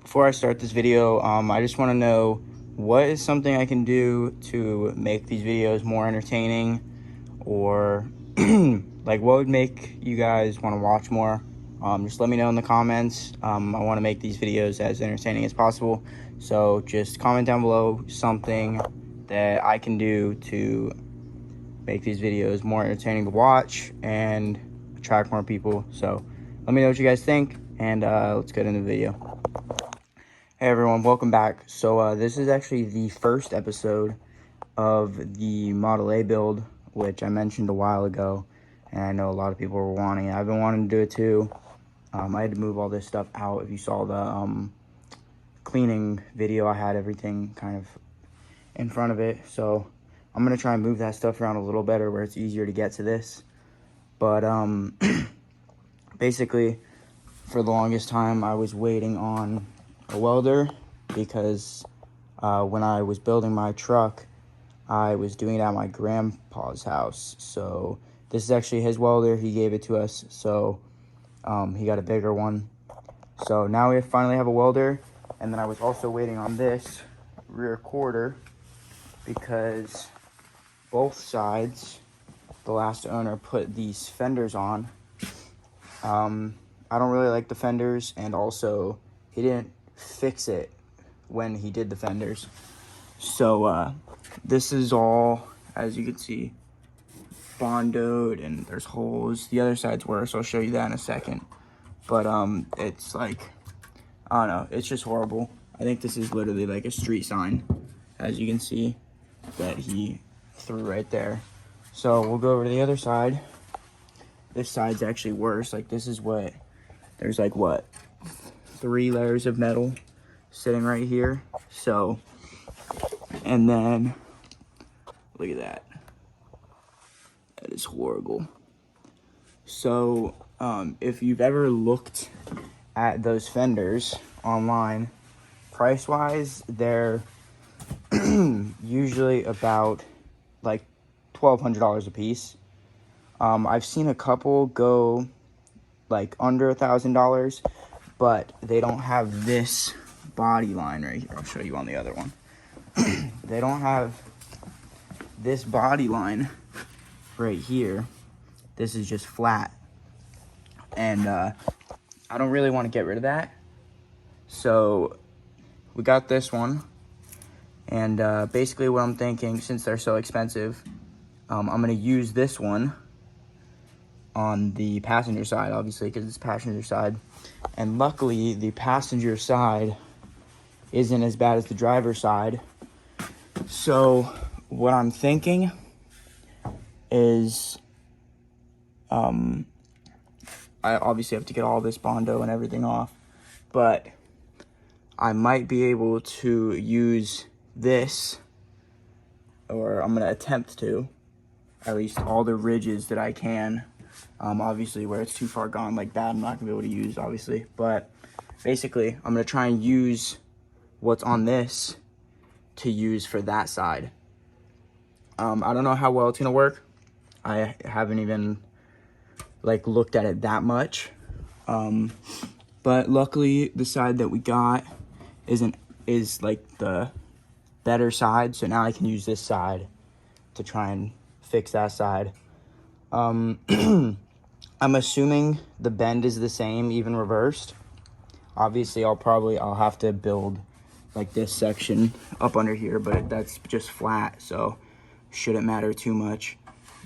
before I start this video, I just want to know what is something I can do to make these videos more entertaining, or like what would make you guys want to watch more. Just let me know in the comments. I want to make these videos as entertaining as possible, so just comment down below something that I can do to make these videos more entertaining to watch and attract more people. So let me know what you guys think, and let's get into the video. Hey everyone, welcome back. So this is actually the first episode of the Model A build, which I mentioned a while ago, and I know a lot of people were wanting it. I've been wanting to do it too. I had to move all this stuff out. If you saw the cleaning video, I had everything kind of in front of it. So I'm going to try and move that stuff around a little better where it's easier to get to this. But basically, for the longest time, I was waiting on a welder because when I was building my truck, I was doing it at my grandpa's house. So this is actually his welder. He gave it to us, so he got a bigger one. So now we finally have a welder. And then I was also waiting on this rear quarter because both sides, the last owner put these fenders on. I don't really like the fenders, and also he didn't fix it when he did the fenders. So this is all, as you can see, bondoed, and there's holes. The other side's worse. I'll show you that in a second. But it's like, I don't know, it's just horrible. I think this is literally like a street sign, as you can see, that he threw right there. So we'll go over to the other side. This side's actually worse. Like, this is what, there's like what, 3 layers of metal sitting right here. So, and then look at that. That is horrible. So if you've ever looked at those fenders online, price wise, they're usually about like $1,200 a piece. I've seen a couple go like under $1,000, but they don't have this body line right here. I'll show you on the other one. They don't have this body line right here. This is just flat, and I don't really want to get rid of that. So we got this one, and basically what I'm thinking, since they're so expensive, I'm going to use this one on the passenger side, obviously, because it's passenger side. And luckily, the passenger side isn't as bad as the driver's side. So what I'm thinking is, I obviously have to get all this Bondo and everything off, but I might be able to use this, or I'm going to attempt to, at least all the ridges that I can. Obviously, where it's too far gone like that, I'm not going to be able to use, obviously. But basically, I'm going to try and use what's on this to use for that side. I don't know how well it's going to work. I haven't even like looked at it that much. But luckily, the side that we got is like the better side. So now I can use this side to try and fix that side. I'm assuming the bend is the same, even reversed. Obviously, I'll have to build like this section up under here, but that's just flat, so shouldn't matter too much.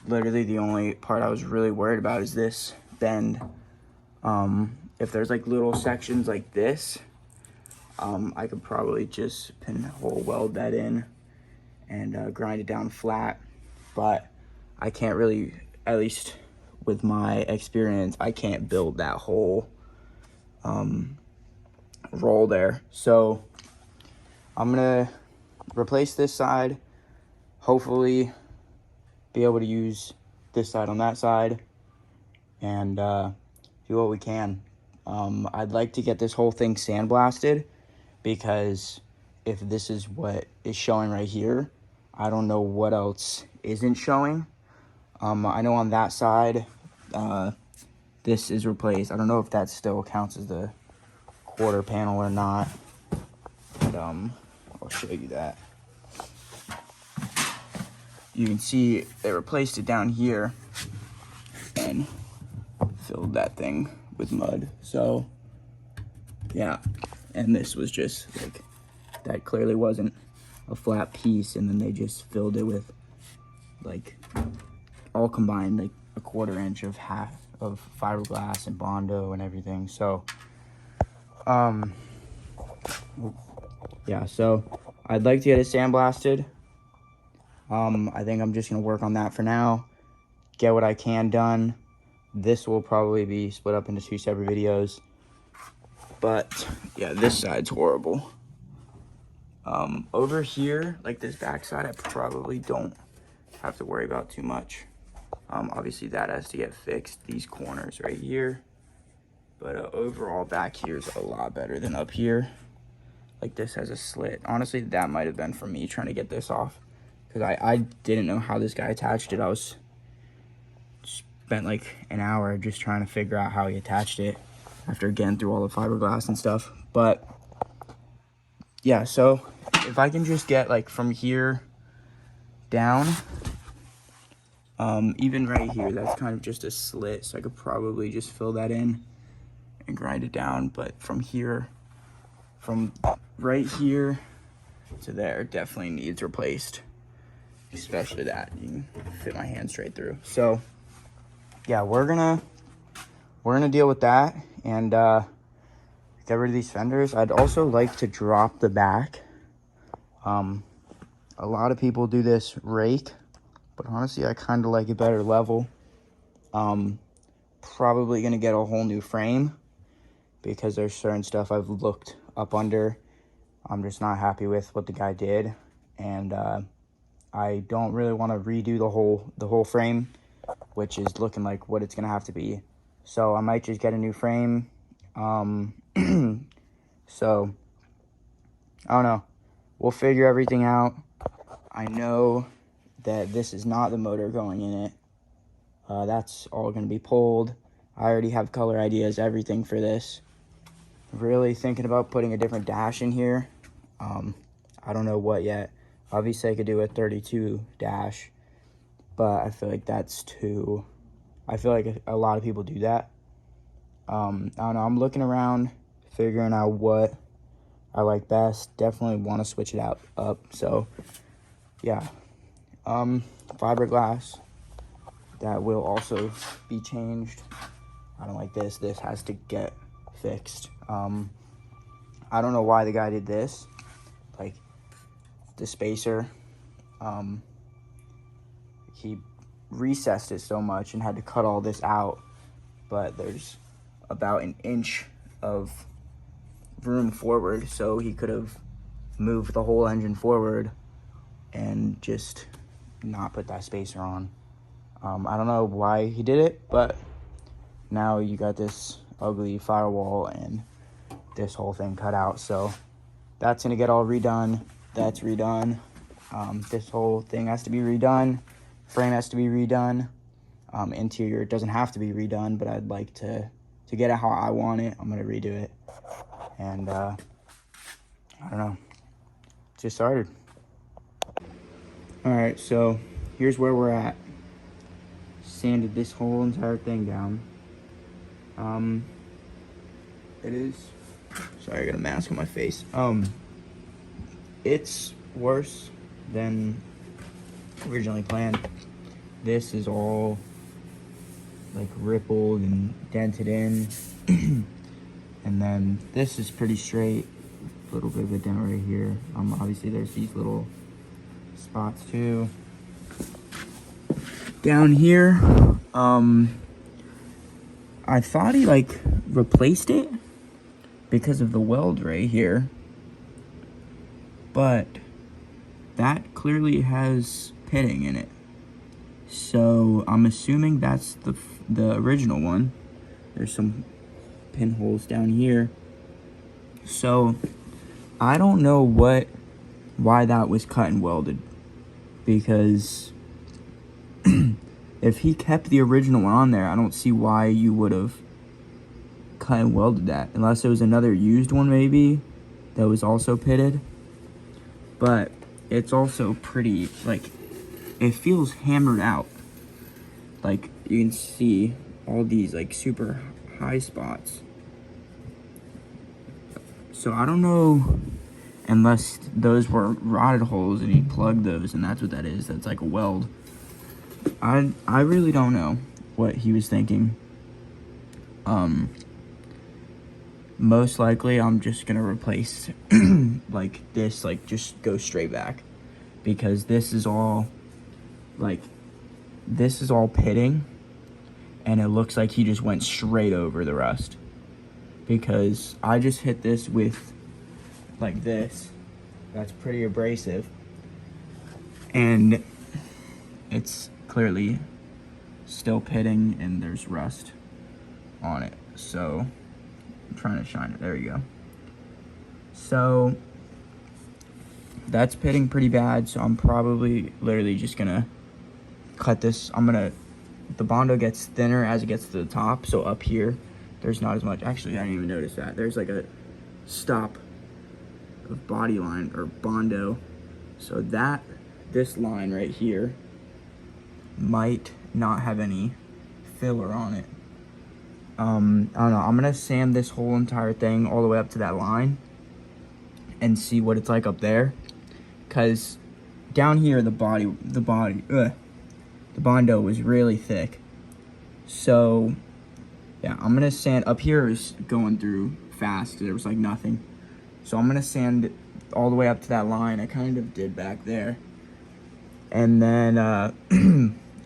Literally, the only part I was really worried about is this bend. If there's like little sections like this, I could probably just pinhole weld that in and grind it down flat, but I can't really, at least with my experience, I can't build that whole roll there. So I'm gonna replace this side, hopefully be able to use this side on that side, and do what we can. I'd like to get this whole thing sandblasted, because if this is what is showing right here, I don't know what else isn't showing. I know on that side, this is replaced. I don't know if that still counts as the quarter panel or not. and I'll show you that. You can see they replaced it down here and filled that thing with mud. So yeah, and this was just like, that clearly wasn't a flat piece, and then they just filled it with like all combined like a 1/4 inch of half of fiberglass and Bondo and everything. So yeah, so I'd like to get it sandblasted. I think I'm just gonna work on that for now, get what I can done. This will probably be split up into 2 separate videos, but yeah, this side's horrible. Over here, like this back side, I probably don't have to worry about too much. Obviously that has to get fixed, these corners right here, but overall back here is a lot better than up here. Like this has a slit. Honestly, that might have been from me trying to get this off, because I didn't know how this guy attached it. I was spent like an hour just trying to figure out how he attached it after getting through all the fiberglass and stuff. But yeah, so if I can just get like from here down, even right here, that's kind of just a slit, so I could probably just fill that in and grind it down. But from here, from right here to there, definitely needs replaced, especially that. You can fit my hand straight through. So yeah, we're gonna deal with that and get rid of these fenders. I'd also like to drop the back. A lot of people do this rake, but honestly I kind of like it better level. Probably gonna get a whole new frame, because there's certain stuff I've looked up under I'm just not happy with what the guy did, and I don't really want to redo the whole frame, which is looking like what it's gonna have to be. So I might just get a new frame. So I don't know, we'll figure everything out. I know that this is not the motor going in it. That's all gonna be pulled. I already have color ideas, everything for this. Really thinking about putting a different dash in here. I don't know what yet. Obviously I could do a 32 dash, but I feel like that's too, I feel like a lot of people do that. I don't know, I'm looking around, figuring out what I like best. Definitely want to switch it up. So yeah, fiberglass, that will also be changed. I don't like this. This has to get fixed. I don't know why the guy did this, like the spacer. He recessed it so much and had to cut all this out, but there's about an inch of room forward, so he could have moved the whole engine forward and just not put that spacer on. I don't know why he did it, but now you got this ugly firewall and this whole thing cut out. So that's gonna get all redone. That's redone. This whole thing has to be redone. Frame has to be redone. Interior doesn't have to be redone, but I'd like to get it how I want it. I'm gonna redo it. And I don't know, just started. All right, so here's where we're at. Sanded this whole entire thing down. It is, sorry, I got a mask on my face. It's worse than originally planned. This is all like rippled and dented in. And then this is pretty straight. A little bit of a dent right here. Obviously there's these little spots too. Down here, I thought he like replaced it because of the weld right here, but that clearly has pitting in it. So I'm assuming that's the original one. There's some pinholes down here. So I don't know why that was cut and welded, because if he kept the original one on there, I don't see why you would have cut and welded that, unless it was another used one maybe. that was also pitted, but it's also pretty, like, it feels hammered out. Like, you can see all these, like, super high spots. So I don't know, unless those were rotted holes and he plugged those, and that's what that is. That's like a weld. I really don't know what he was thinking. Most likely I'm just gonna replace like this, like just go straight back, because this is all pitting, and it looks like he just went straight over the rust, because I just hit this with like this. That's pretty abrasive, and it's clearly still pitting and there's rust on it. So I'm trying to shine it. There you go. So that's pitting pretty bad. So I'm probably literally just gonna cut this. The Bondo gets thinner as it gets to the top. So up here, there's not as much. Actually, I didn't even notice that. There's like a stop of body line or Bondo. So this line right here might not have any filler on it. I don't know. I'm gonna sand this whole entire thing all the way up to that line and see what it's like up there, because down here the Bondo was really thick. So yeah, I'm gonna sand. Up here is going through fast. There was like nothing. So I'm gonna sand it all the way up to that line. I kind of did back there, and then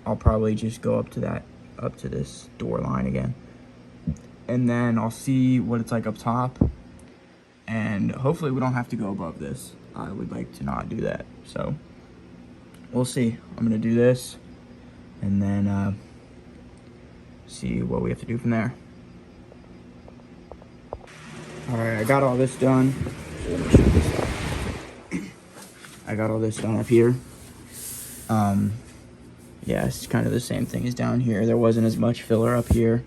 I'll probably just go up to this door line again, and then I'll see what it's like up top, and hopefully we don't have to go above this. I would like to not do that, so we'll see. I'm gonna do this, and then see what we have to do from there. All right, I got all this done. Let me shut this up. I got all this done up here. Yeah, it's kind of the same thing as down here. There wasn't as much filler up here,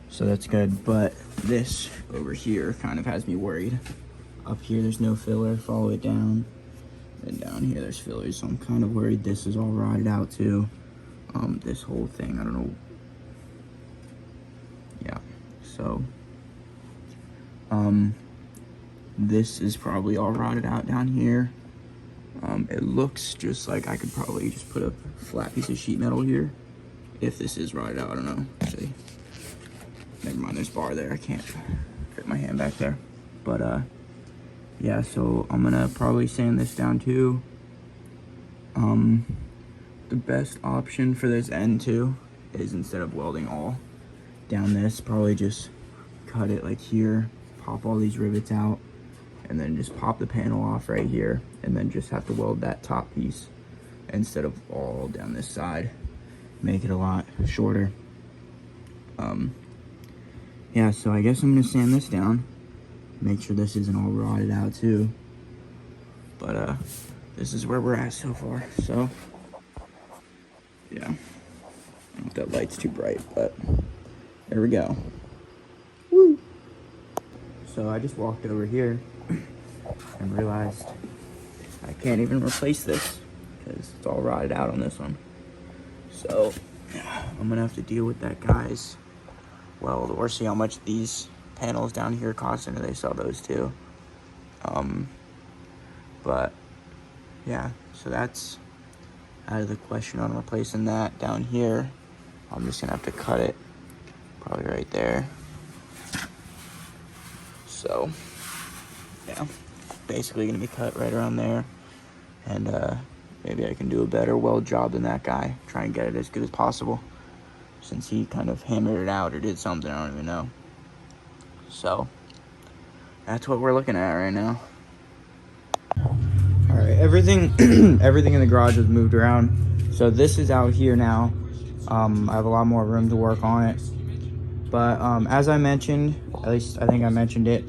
so that's good. But this over here kind of has me worried. Up here, there's no filler. Follow it down. And down here, there's fillers. So I'm kind of worried this is all rotted out too. This whole thing, I don't know. Yeah, so this is probably all rotted out down here. It looks just like I could probably just put a flat piece of sheet metal here if this is rotted out. I don't know. Actually, never mind, there's bar there. I can't fit my hand back there. But yeah, so I'm gonna probably sand this down too. The best option for this end too is, instead of welding all down this, probably just cut it like here, pop all these rivets out, and then just pop the panel off right here, and then just have to weld that top piece instead of all down this side. Make it a lot shorter. Yeah, so I guess I'm gonna sand this down, make sure this isn't all rotted out too. But this is where we're at so far. So yeah, I don't know if that light's too bright, but there we go. Woo! So I just walked over here and realized I can't even replace this because it's all rotted out on this one. So I'm gonna have to deal with that guy's weld, or see how much these panels down here cost, and they sell those too. But yeah, so that's out of the question on replacing that. Down here, I'm just gonna have to cut it probably right there. So yeah, basically gonna be cut right around there, and maybe I can do a better weld job than that guy, try and get it as good as possible, since he kind of hammered it out or did something, I don't even know. So that's what we're looking at right now. All right, everything everything in the garage was moved around, so this is out here now. I have a lot more room to work on it, but as I mentioned, at least I think I mentioned it,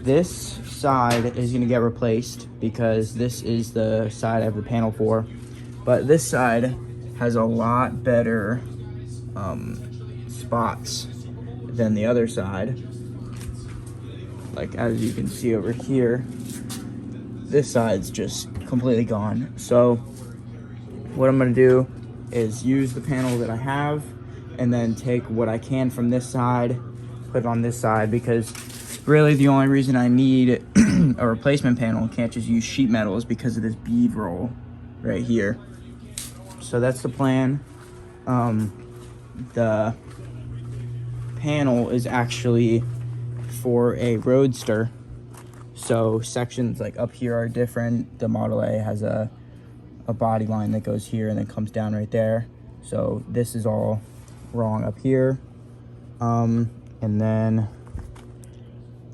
this side is going to get replaced because this is the side I have the panel for, but this side has a lot better spots than the other side. like as you can see over here, this side's just completely gone. So what I'm gonna do is use the panel that I have and then take what I can from this side, put it on this side, because really the only reason I need a replacement panel, can't just use sheet metal, is because of this bead roll right here. So that's the plan. The panel is actually for a Roadster, so sections like up here are different. The Model A has a body line that goes here and then comes down right there, so this is all wrong up here. And then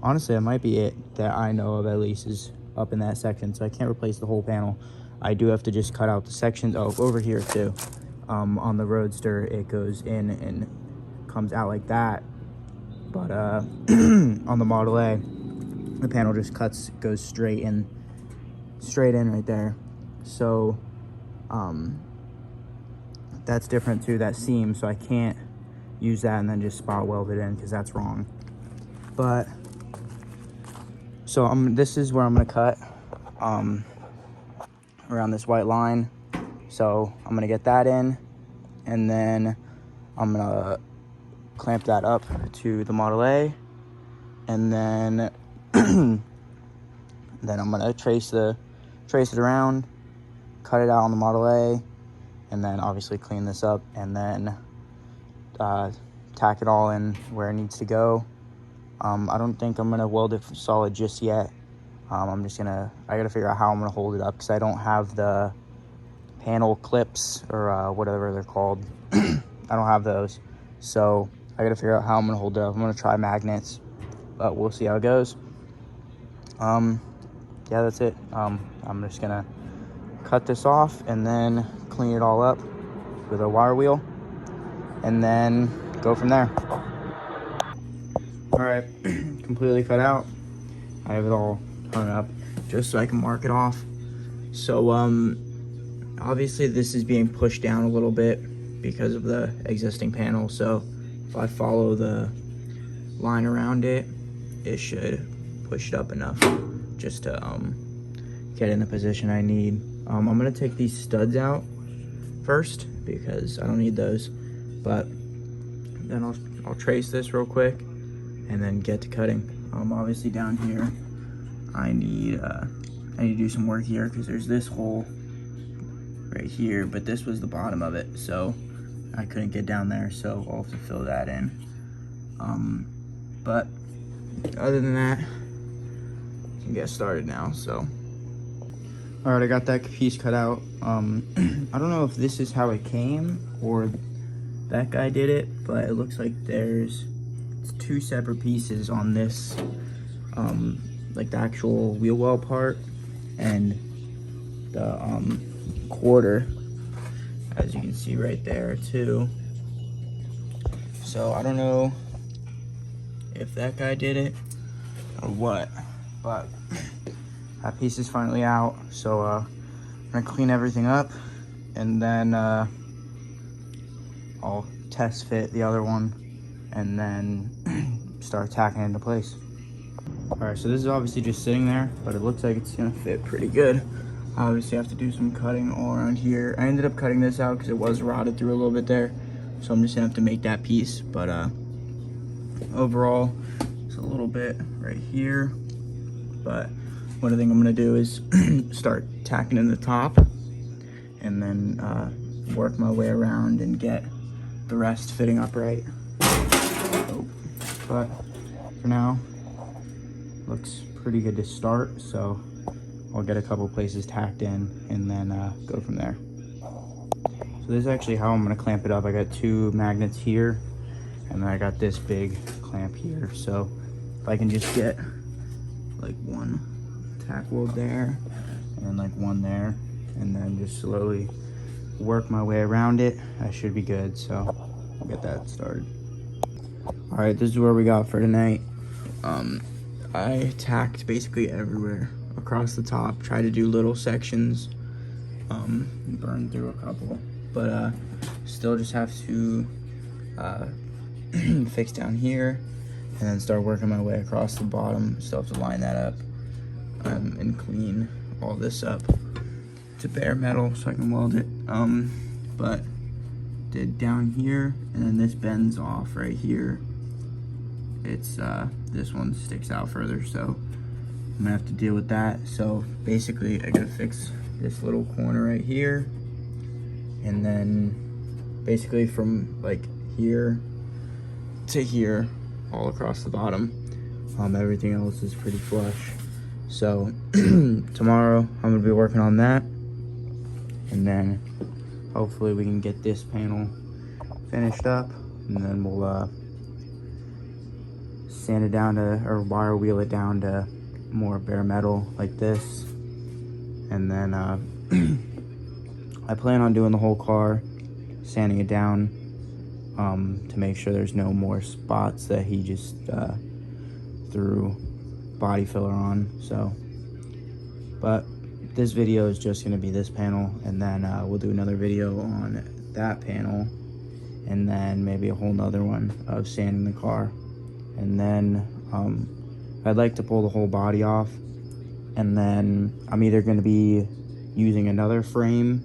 honestly, that might be it that I know of, at least, is up in that section, so I can't replace the whole panel. I do have to just cut out the sections. Oh, over here too. On the Roadster, it goes in and comes out like that, but on the Model A, the panel just goes straight in right there. So that's different too, that seam, so I can't use that and then just spot weld it in, because that's wrong. But so this is where I'm gonna cut around this white line. So I'm gonna get that in, and then I'm gonna clamp that up to the Model A, and then then I'm gonna trace it around, cut it out on the Model A, and then obviously clean this up, and then tack it all in where it needs to go. I don't think I'm gonna weld it solid just yet. I gotta figure out how I'm gonna hold it up, because I don't have the panel clips, or whatever they're called. I don't have those, so I gotta figure out how I'm gonna hold it up. I'm gonna try magnets, but we'll see how it goes. Yeah, that's it. I'm just gonna cut this off and then clean it all up with a wire wheel, and then go from there. All right, completely cut out. I have it all hung up just so I can mark it off. So obviously this is being pushed down a little bit because of the existing panel, so if I follow the line around it, it should push it up enough just to get in the position I need. I'm gonna take these studs out first because I don't need those, but then I'll trace this real quick and then get to cutting. Obviously down here I need to do some work here, because there's this hole right here, but this was the bottom of it, so I couldn't get down there, so I'll have to fill that in. But other than that, I can get started now. So all right, I got that piece cut out. I don't know if this is how it came or that guy did it, but it looks like there's two separate pieces on this, like the actual wheel well part and the quarter, as you can see right there too. So I don't know if that guy did it or what, but that piece is finally out. So I'm gonna clean everything up, and then I'll test fit the other one, and then start tacking it into place. All right, so this is obviously just sitting there, but it looks like it's gonna fit pretty good. I obviously have to do some cutting all around here. I ended up cutting this out because it was rotted through a little bit there, so I'm just gonna have to make that piece. But overall, it's a little bit right here, but one thing I'm gonna do is start tacking in the top, and then work my way around and get the rest fitting up right. But for now, looks pretty good to start, so I'll get a couple places tacked in and then go from there. So this is actually how I'm gonna clamp it up. I got two magnets here, and then I got this big clamp here. So if I can just get like one tack weld there and then like one there, and then just slowly work my way around it, I should be good. So I'll get that started. All right, this is where we got for tonight. I tacked basically everywhere across the top, try to do little sections, burn through a couple, but still just have to fix down here, and then start working my way across the bottom. Still have to line that up and clean all this up to bare metal so I can weld it. But did down here, and then this bends off right here. It's this one sticks out further, so I'm gonna have to deal with that. So basically I gotta fix this little corner right here, and then basically from like here to here all across the bottom. Everything else is pretty flush. So tomorrow I'm gonna be working on that, and then hopefully we can get this panel finished up, and then we'll sand it down to, or wire wheel it down to more bare metal like this. And then I plan on doing the whole car, sanding it down to make sure there's no more spots that he just threw body filler on. So, but this video is just going to be this panel, and then we'll do another video on that panel, and then maybe a whole nother one of sanding the car. And then I'd like to pull the whole body off, and then I'm either going to be using another frame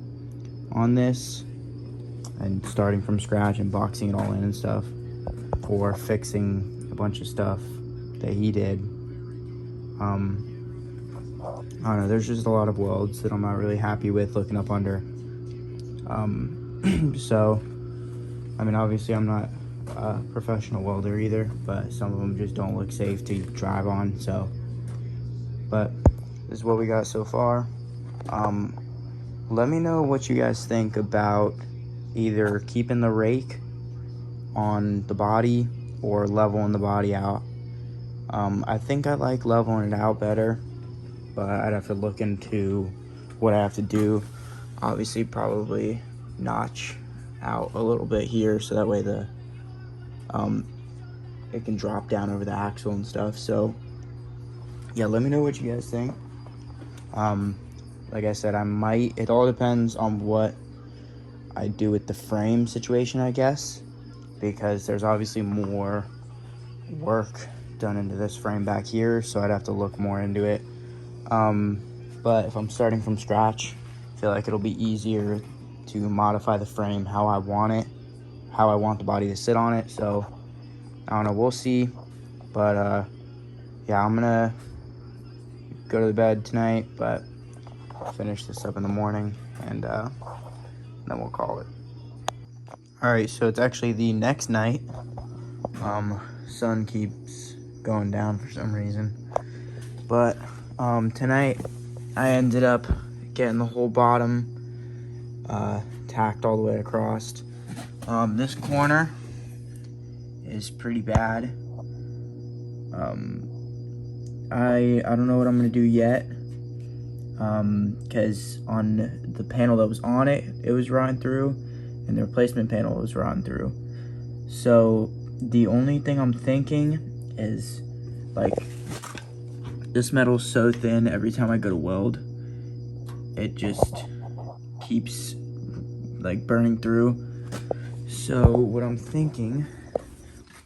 on this and starting from scratch and boxing it all in and stuff, or fixing a bunch of stuff that he did. I don't know, there's just a lot of welds that I'm not really happy with looking up under. So I mean, obviously I'm not a professional welder either, but some of them just don't look safe to drive on. So, but this is what we got so far. Let me know what you guys think about either keeping the rake on the body or leveling the body out. I think I like leveling it out better, but I'd have to look into what I have to do. Obviously probably notch out a little bit here so that way the it can drop down over the axle and stuff. So yeah, let me know what you guys think. Like I said, I might, it all depends on what I do with the frame situation, I guess, because there's obviously more work done into this frame back here, so I'd have to look more into it. But if I'm starting from scratch, I feel like it'll be easier to modify the frame how I want it, how I want the body to sit on it. So I don't know, we'll see. But yeah, I'm gonna go to the bed tonight, but finish this up in the morning, and then we'll call it. All right, so it's actually the next night. Sun keeps going down for some reason, but tonight I ended up getting the whole bottom tacked all the way across. This corner is pretty bad. I don't know what I'm gonna do yet, because on the panel that was on it, it was rotting through, and the replacement panel was rotting through. So the only thing I'm thinking is, like, this metal's so thin, every time I go to weld, it just keeps like burning through. So what I'm thinking,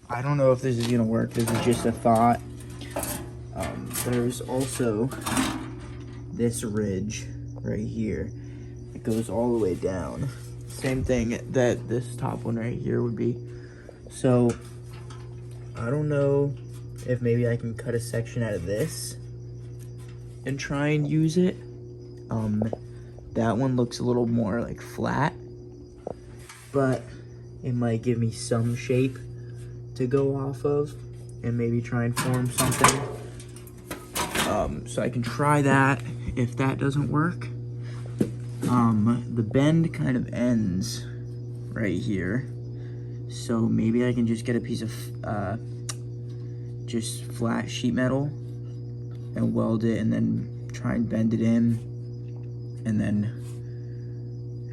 I don't know if this is gonna work, this is just a thought. There's also this ridge right here. It goes all the way down. Same thing that this top one right here would be. So I don't know if maybe I can cut a section out of this and try and use it. That one looks a little more like flat, but it might give me some shape to go off of and maybe try and form something. So I can try that. If that doesn't work, the bend kind of ends right here, so maybe I can just get a piece of just flat sheet metal and weld it, and then try and bend it in, and then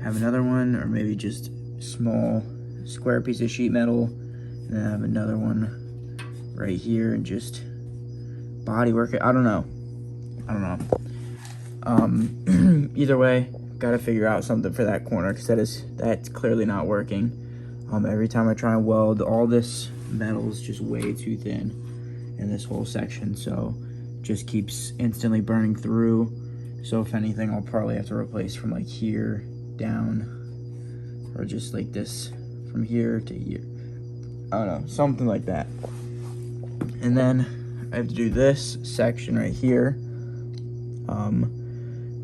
have another one, or maybe just small square piece of sheet metal, and then have another one right here and just body work it. I don't know. Either way, gotta figure out something for that corner, because that's clearly not working. Every time I try and weld, all this metal is just way too thin. in this whole section, so just keeps instantly burning through. So if anything, I'll probably have to replace from like here down, or just like this from here to here. I don't know, something like that. And then I have to do this section right here.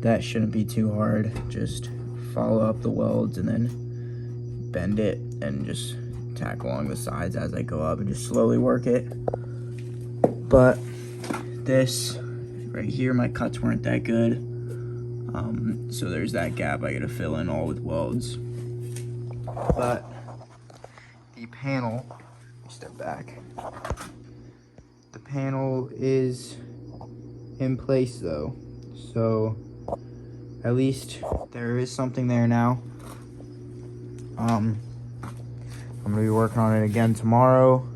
That shouldn't be too hard. Just follow up the welds and then bend it and just tack along the sides as I go up and just slowly work it. But this right here, my cuts weren't that good. So there's that gap I gotta fill in all with welds. But the panel, step back. The panel is in place though. So at least there is something there now. I'm gonna be working on it again tomorrow.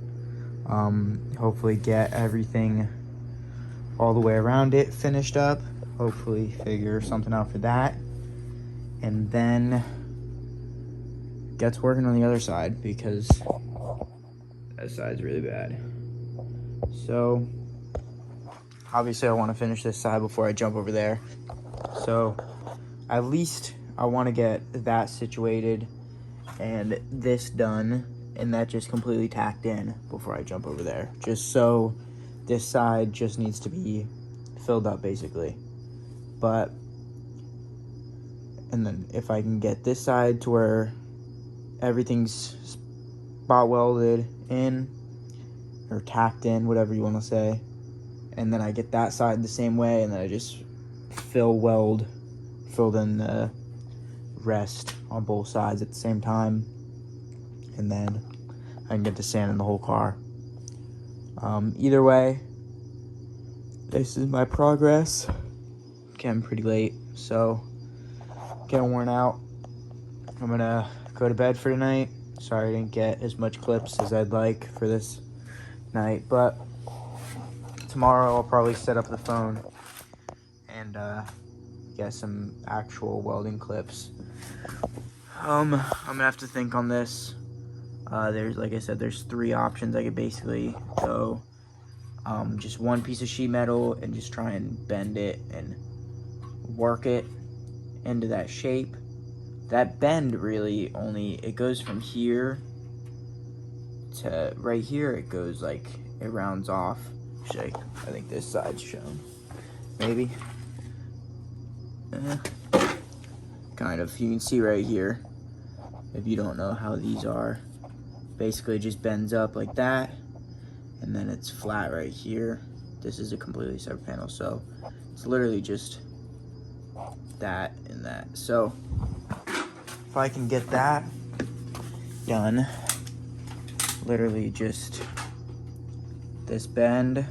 Hopefully get everything all the way around it finished up. Hopefully figure something out for that. And then get to working on the other side because that side's really bad. So obviously I want to finish this side before I jump over there. So at least I want to get that situated and this done and that just completely tacked in before I jump over there. Just so this side just needs to be filled up basically. But, and then if I can get this side to where everything's spot welded in or tacked in, whatever you want to say, and then I get that side the same way, and then I just filled in the rest on both sides at the same time, and then I can get to sand in the whole car. Either way, this is my progress. Getting pretty late, so getting worn out. I'm gonna go to bed for tonight. Sorry I didn't get as much clips as I'd like for this night, but tomorrow I'll probably set up the phone and get some actual welding clips. I'm gonna have to think on this. There's, like I said, there's 3 options. I could basically go just one piece of sheet metal and just try and bend it and work it into that shape. That bend really only, it goes from here to right here. It goes like, it rounds off. Actually, I think this side's shown. Maybe. Kind of. You can see right here, if you don't know how these are. Basically, it just bends up like that, and then it's flat right here. This is a completely separate panel, so it's literally just that and that. So if I can get that done, literally just this bend,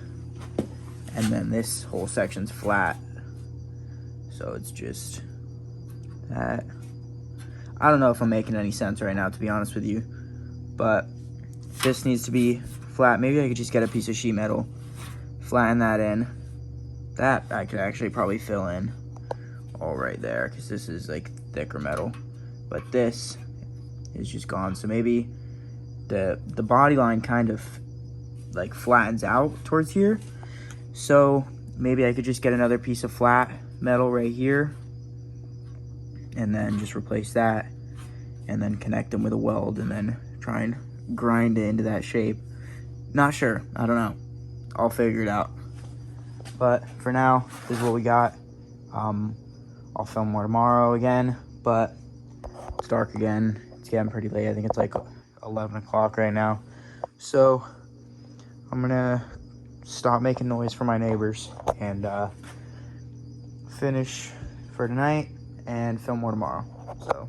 and then this whole section's flat, so it's just that. I don't know if I'm making any sense right now, to be honest with you, but this needs to be flat. Maybe I could just get a piece of sheet metal, flatten that in. That I could actually probably fill in all right there, because this is like thicker metal, but this is just gone. So maybe the body line kind of like flattens out towards here, so maybe I could just get another piece of flat metal right here and then just replace that and then connect them with a weld and then try and grind it into that shape. Not sure, I don't know, I'll figure it out. But for now, this is what we got. I'll film more tomorrow again, but it's dark again. It's getting pretty late. I think it's like 11 o'clock right now. So I'm gonna stop making noise for my neighbors and finish for tonight and film more tomorrow. So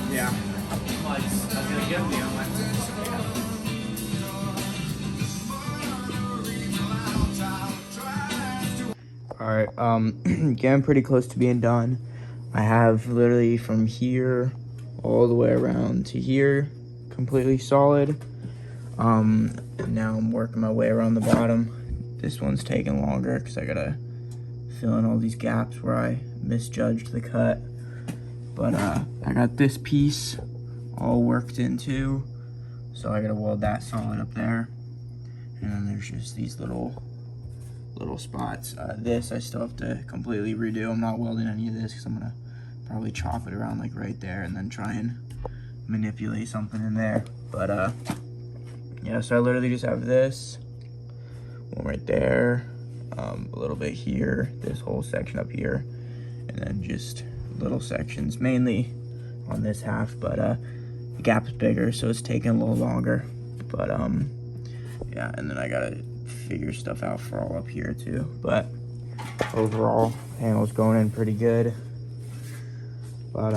Yeah. All right, getting pretty close to being done. I have literally from here all the way around to here completely solid. Now I'm working my way around the bottom. This one's taking longer because I gotta fill in all these gaps where I misjudged the cut. But I got this piece all worked in too, so I gotta weld that solid up there. And then there's just these little spots. This I still have to completely redo. I'm not welding any of this because I'm gonna probably chop it around like right there and then try and manipulate something in there. But yeah, so I literally just have this one right there, a little bit here, this whole section up here, and then just little sections mainly on this half. But the gap's bigger, so it's taking a little longer. But yeah, and then I gotta figure stuff out for all up here too. But overall, panel's going in pretty good. But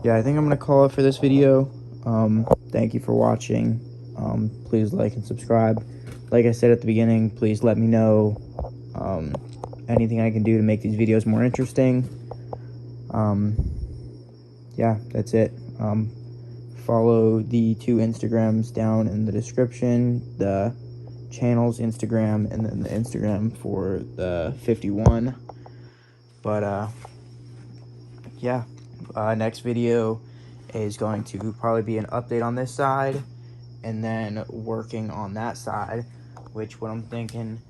yeah, I think I'm gonna call it for this video. Thank you for watching. Please like and subscribe. Like I said at the beginning, please let me know anything I can do to make these videos more interesting. Yeah, that's it. Follow the 2 Instagrams down in the description, the channel's Instagram and then the Instagram for the 51. But yeah, next video is going to probably be an update on this side and then working on that side, which what I'm thinking,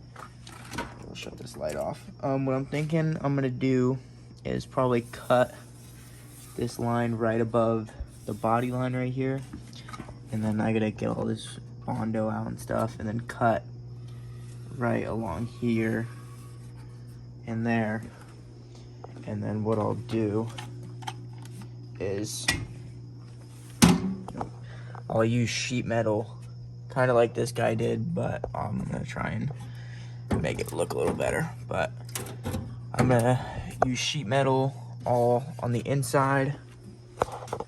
we'll shut this light off. What I'm thinking I'm gonna do is probably cut this line right above the body line right here, and then I gotta get all this Bondo out and stuff, and then cut right along here and there. And then what I'll do is I'll use sheet metal, kind of like this guy did, but I'm gonna try and make it look a little better. But I'm gonna use sheet metal all on the inside,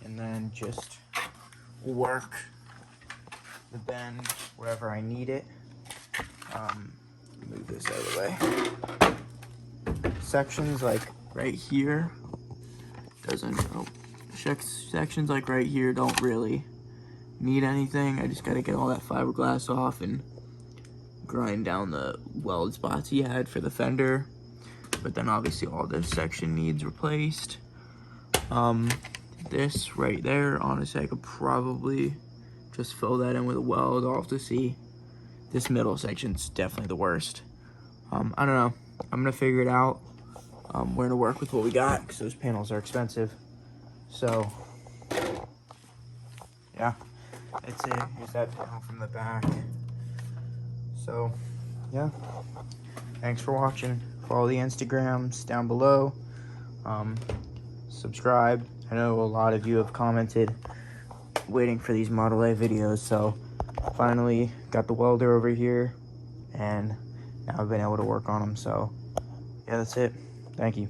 and then just work the bend wherever I need it. Move this out of the way. Sections like right here sections like right here don't really need anything. I just gotta get all that fiberglass off and grind down the weld spots he had for the fender. But then obviously all this section needs replaced. This right there, honestly, I could probably just fill that in with a weld. I'll have to see. This middle section's definitely the worst. I don't know. I'm gonna figure it out. We're gonna work with what we got because those panels are expensive. So, yeah, that's it. Here's that panel from the back. So, yeah. Thanks for watching. Follow the Instagrams down below. Subscribe. I know a lot of you have commented waiting for these Model A videos, so finally got the welder over here, and now I've been able to work on them. So, yeah, that's it. Thank you.